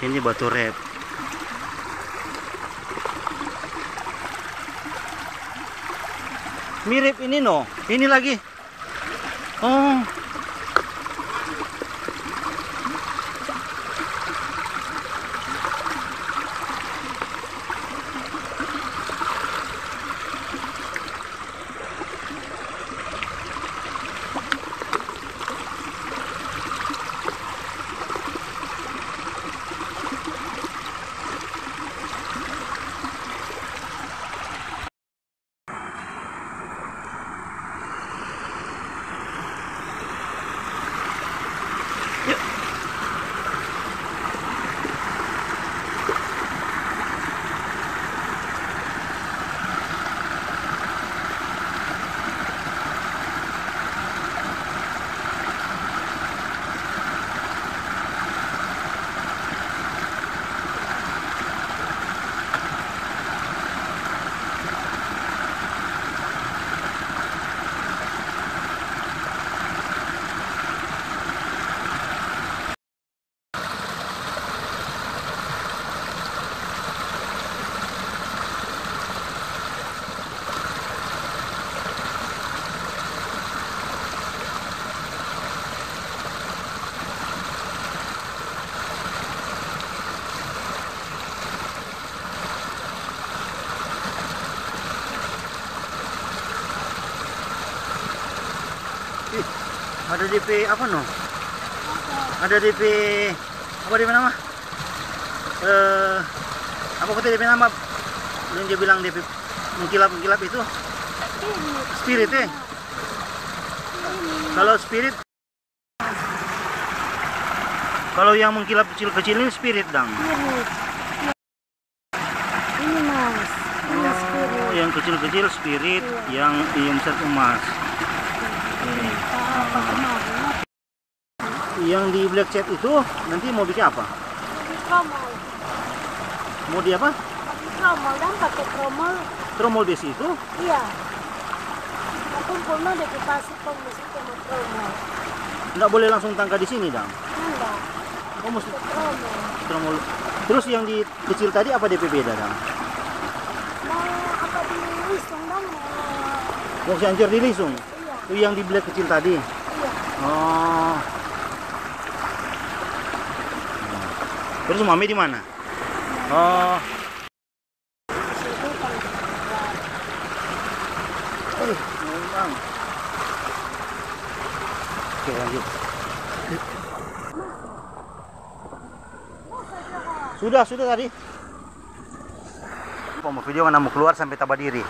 Ini batu rep. Mirip ini no. Ini lagi. Oh. Ada DP apa no? Ada DP apa DP nama? Apa kata DP nama? Yang dia bilang DP mengkilap itu? Spirit Kalau spirit, kalau yang mengkilap kecil-kecil ini spirit dang. Ini mas. Ini spirit. Yang kecil-kecil spirit, yang besar emas. Yang di black cat itu nanti mau bikin apa? Tromol. Mau di apa? Tromol dan pakai tromol. Tromol besi itu? Iya. Aku pernah di pasir musik sama tromol. Nggak boleh langsung tangkap di sini dong? Enggak. Oh mesti Tromol. tromol. Terus yang di kecil tadi apa DP beda dong? Mau apa di Lisung dan Mau hancur di Lisung? iya. Itu yang di black kecil tadi? Iya. Oh. Terus mami di mana? Oh. Memang. Oke, lanjut. Sudah tadi. Mau video kan mau keluar sampai Tabadiri.